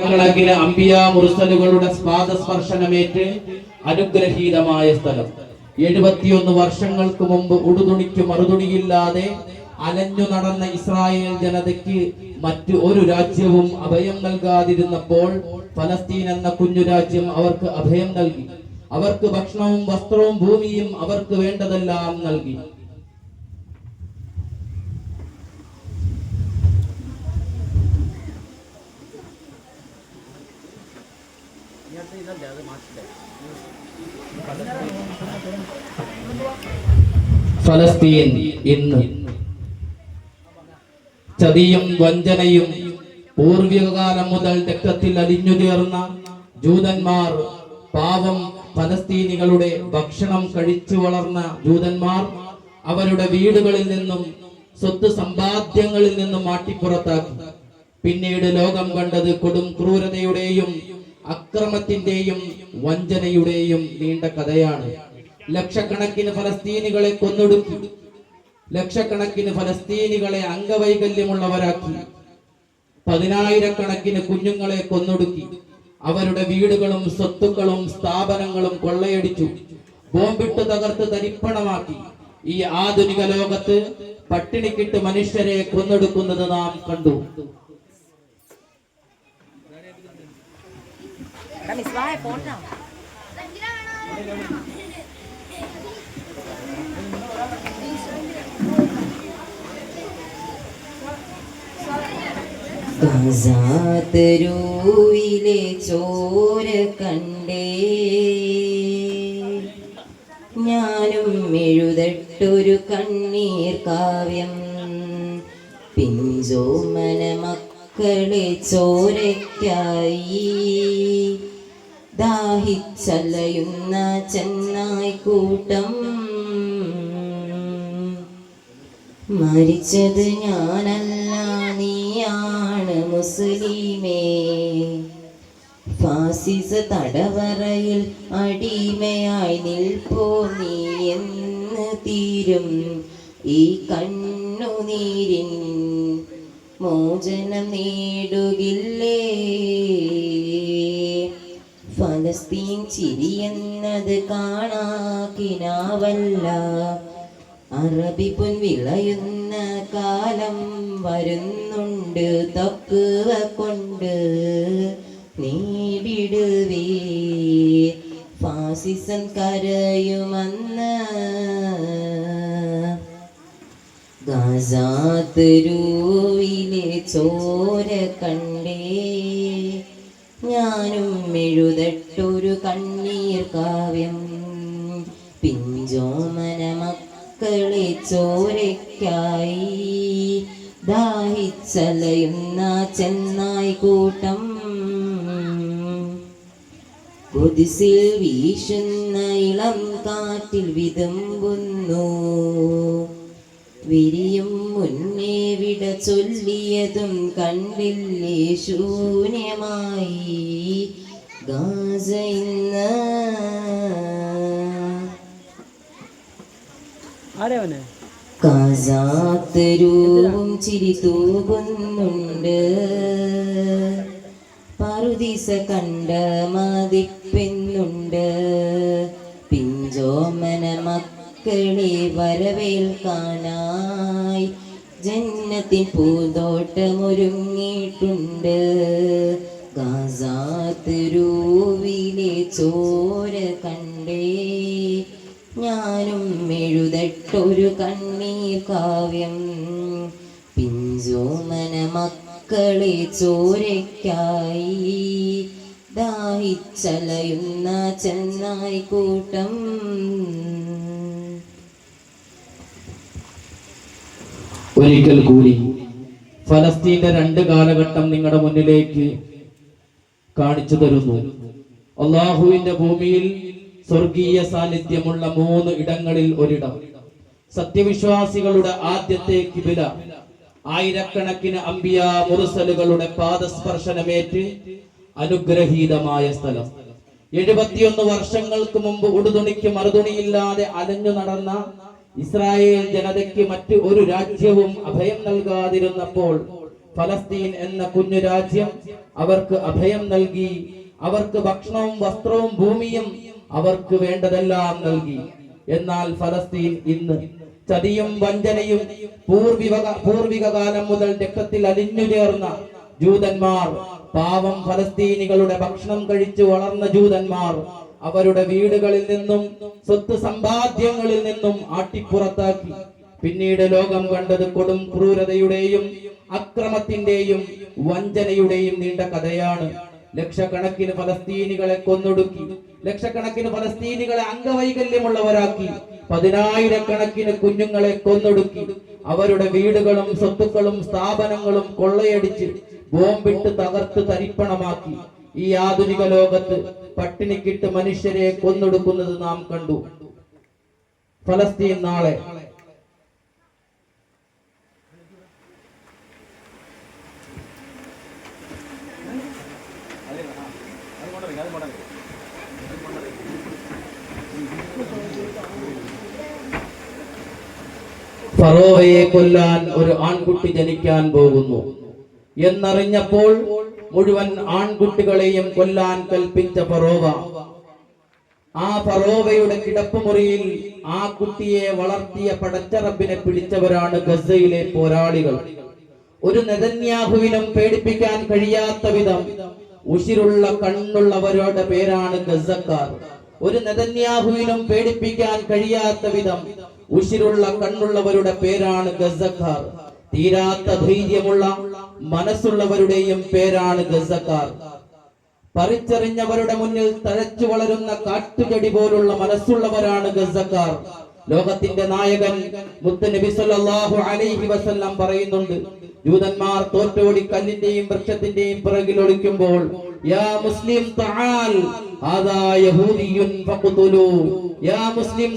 കണക്കിന് അംബിയാ മുർസലുകളുടെ പാദസ്പർശനമേറ്റ് അനുഗ്രഹീതമായ സ്ഥലം. 71 വർഷങ്ങൾക്ക് മുമ്പ് ഉടുതുണിക്ക് മറുതുണിയില്ലാതെ അലഞ്ഞു നടന്ന ഇസ്രായേൽ ജനതയ്ക്ക് മറ്റു ഒരു രാജ്യവും അഭയം നൽകാതിരുന്നപ്പോൾ ഫലസ്തീൻ എന്ന കുഞ്ഞു രാജ്യം അവർക്ക് അഭയം നൽകി. അവർക്ക് ഭക്ഷണവും വസ്ത്രവും ഭൂമിയും അവർക്ക് വേണ്ടതെല്ലാം നൽകി. ഫലസ്തീൻ ഇന്ന് ചതിയും വഞ്ചനയും പൂർവികകാലം മുതൽ രക്തത്തിൽ അലിഞ്ഞു ചേർന്ന ജൂതന്മാർ, പാവം ഫലസ്തീനികളുടെ ഭക്ഷണം കഴിച്ചു വളർന്ന ജൂതന്മാർ അവരുടെ വീടുകളിൽ നിന്നും സ്വത്ത് സമ്പാദ്യങ്ങളിൽ നിന്നും മാറ്റിപ്പുറത്താക്കി. പിന്നീട് ലോകം കണ്ടത് കൊടും ക്രൂരതയുടെയും അക്രമത്തിന്റെയും വഞ്ചനയുടെയും നീണ്ട കഥയാണ്. ലക്ഷക്കണക്കിന് ഫലസ്തീനികളെ കൊന്നൊടുക്കി, ലക്ഷക്കണക്കിന് ഫലസ്തീനികളെ അംഗവൈകല്യമുള്ളവരാക്കി, 10,000-കണക്കിന് കുഞ്ഞുങ്ങളെ കൊന്നൊടുക്കി, അവരുടെ വീടുകളും സ്വത്തുക്കളും സ്ഥാപനങ്ങളും കൊള്ളയടിച്ചു, ബോംബിട്ട് തകർത്ത് തരിപ്പണമാക്കി. ഈ ആധുനിക ലോകത്ത് പട്ടിണിക്കിട്ട് മനുഷ്യരെ കൊന്നൊടുക്കുന്നത് നാം കണ്ടു. ഗസാതരൂവിലെ ചോര കണ്ടേ ഞാനും എഴുതട്ടൊരു കണ്ണീർ കാവ്യം. പിഞ്ചോമന മക്കളെ ചോരയ്ക്കായി ദാഹിച്ചലയുന്ന ചെന്നായ്ക്കൂട്ടം. മരിച്ചത് ഞാനല്ല, നീയാണ് മുസ്ലിമേ. ഫാസിസ തടവറയിൽ അടിമയായി നിൽപ്പോ നീ എന്ന് തീരും ഈ കണ്ണുനീരിൻ മോചനം നേടുകില്ലേ. ഫലസ്തീൻ ചിരിയെന്നത് കാണാക്കിനാവല്ല, അറബി പൊൻ വിളയുന്ന കാലം വരുന്നുണ്ട്. തക്കുവ കൊണ്ട് നേടിടുവേ ഫാസിസം കരയുമെന്ന്. ഗസാതരൂവിലെ ചോര കണ്ടേ ഞാനും എഴുതട്ടൊരു കണ്ണീർ കാവ്യം. പിഞ്ചോമന മക്കളെ ചോരയ്ക്കായി ദാഹിച്ചലയുന്ന ചെന്നായ്ക്കൂട്ടം. കുതിസിൽ വീശുന്ന ഇളം കാറ്റിൽ വിതുമ്പുന്നു, വിരിയും മുന്നേ വിട ചൊല്ലിയതും കണ്ടില്ലേ ശൂന്യമായി ഗാസ ഇന്ന്. ഗസാതരൂവും ചിരി തൂകുന്നുണ്ട്, പറുദീസ കണ്ട മതിപ്പെന്നുണ്ട്. പിഞ്ചോമന മക്കളെ വരവേൽക്കാനായി ജന്നത്തിൻ പൂന്തോട്ടമൊരുങ്ങിയിട്ടുണ്ട്. ഗസാതരൂവിലെ ചോര കണ്ടേ ഞാനും എഴുതട്ടൊരു കണ്ണീർ കാവ്യം. പിഞ്ചോമന മക്കളെ ചോരയ്ക്കായി ദാഹിച്ചലയുന്ന ചെന്നായ്ക്കൂട്ടം. ഒരിക്കൽ കൂടി ഫലസ്തീന്റെ 2 കാലഘട്ടം നിങ്ങളുടെ മുന്നിലേക്ക് കാണിച്ചു തരുന്നു. അള്ളാഹുവിന്റെ ഭൂമിയിൽ സ്വർഗീയ സാന്നിധ്യമുള്ള 3 ഇടങ്ങളിൽ ഒരിടം. സത്യവിശ്വാസികളുടെ ആദ്യത്തെ കിബില, ആയിരക്കണക്കിന് അംബിയാ മുർസലുകളുടെ പാദസ്പർശനമേറ്റ് അനുഗ്രഹീതമായ സ്ഥലം. 71 വർഷങ്ങൾക്ക് മുമ്പ് ഉടുതുണിക്ക് മറുതുണിയില്ലാതെ അലഞ്ഞു നടന്ന ഇസ്രായേൽ ജനതയ്ക്ക് മറ്റു ഒരു രാജ്യവും അഭയം നൽകാതിരുന്നപ്പോൾ ഫലസ്തീൻ എന്ന കുഞ്ഞു രാജ്യം അവർക്ക് അഭയം നൽകി, അവർക്ക് ഭക്ഷണവും വസ്ത്രവും ഭൂമിയും അവർക്ക് വേണ്ടതെല്ലാം നൽകി. എന്നാൽ ഫലസ്തീൻ ഇന്ന് ചതിയും വഞ്ചനയും പൂർവിക കാലം മുതൽ രക്തത്തിൽ അലിഞ്ഞു ചേർന്ന ജൂതന്മാർ, പാവം ഫലസ്തീനികളുടെ ഭക്ഷണം കഴിച്ചു വളർന്ന ജൂതന്മാർ അവരുടെ വീടുകളിൽ നിന്നും സ്വത്ത് സമ്പാദ്യങ്ങളിൽ നിന്നും ആട്ടിപ്പുറത്താക്കി. പിന്നീട് ലോകം കണ്ടത് കൊടും ക്രൂരതയുടെയും അക്രമത്തിന്റെയും വഞ്ചനയുടെയും നീണ്ട കഥയാണ്. ലക്ഷക്കണക്കിന് ഫലസ്തീനികളെ കൊന്നൊടുക്കി, ലക്ഷക്കണക്കിന് ഫലസ്തീനികളെ അംഗവൈകല്യമുള്ളവരാക്കി, 10,000-കണക്കിന് കുഞ്ഞുങ്ങളെ കൊന്നൊടുക്കി, അവരുടെ വീടുകളും സ്വത്തുക്കളും സ്ഥാപനങ്ങളും കൊള്ളയടിച്ച് ബോംബിട്ട് തകർത്ത് തരിപ്പണമാക്കി. ഈ ആധുനിക ലോകത്ത് പട്ടിണിക്കിട്ട് മനുഷ്യരെ കൊന്നൊടുക്കുന്നത് നാം കണ്ടു. ഫലസ്തീൻ നാളെ ഫറോവയെ കൊല്ലാൻ ഒരു ആൺകുട്ടി ജനിക്കാൻ പോകുന്നു എന്നറിഞ്ഞപ്പോൾ മുഴുവൻ ആൺകുട്ടികളെയും കൊല്ലാൻ കൽപ്പിച്ച ഫറോവ, ആ ഫറോവയുടെ കിടപ്പുമുറിയിൽ ആ കുട്ടിയെ വളർത്തിയ പടച്ച റബ്ബിനെ പിടിച്ചവരാണ് ഗസയിലെ പോരാളികൾ. ഒരു നെതന്യാഹുവിനും പേടിപ്പിക്കാൻ കഴിയാത്ത വിധം ഉശിരുള്ള കണ്ണുള്ളവരുടെ പേരാണ് ഗസക്കാർ. ഒരു നെതന്യാഹുവിനും പേടിപ്പിക്കാൻ കഴിയാത്ത വിധം ഉശിരുള്ള കണ്ണുള്ളവരുടെ പേരാണ് ഗസക്കാർ. തീരാത്ത ധൈര്യമുള്ള മനസ്സുള്ളവരുടെയും പേരാണ് ഗസക്കാർ. പറിച്ചെറിഞ്ഞവരുടെ മുന്നിൽ തഴച്ചു വളരുന്ന കാട്ടുചെടി പോലുള്ള മനസ്സുള്ളവരാണ് ഗസക്കാർ. ലോകത്തിന്റെ നായകൻ മുത്തുനബി സല്ലല്ലാഹു അലൈഹി വസല്ലം പറയുന്നുണ്ട്, ജൂതന്മാർ തോറ്റോടി കല്ലിന്റെയും വൃക്ഷത്തിന്റെയും പിറകിൽ ഒളിക്കുമ്പോൾ, യാ മുസ്ലിം തആൽ ഹാദാ യഹൂദിയുൻ ഫഖ്തുലൂ, യാ മുസ്ലിം